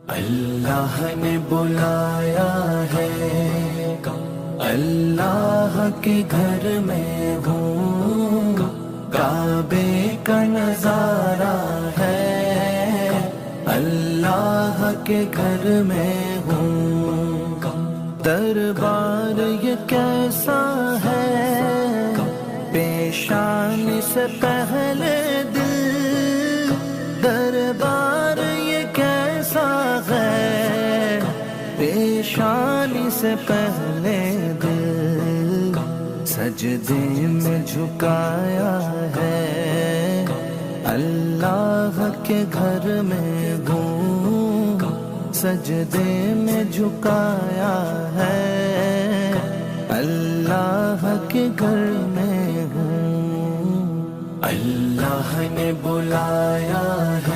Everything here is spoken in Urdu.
اللہ نے بلایا ہے، اللہ کے گھر میں ہوں، کعبے کا نظارہ ہے، اللہ کے گھر میں ہوں، دربار یہ کیسا ہے، پیشانی سے پہلے دل، دربار یہ کیسا ہے، پیشانی سے پہلے دل، سجدے میں جھکایا ہے، اللہ کے گھر میں ہوں، سجدے میں جھکایا ہے، اللہ کے گھر میں ہوں، اللہ نے بلایا ہے،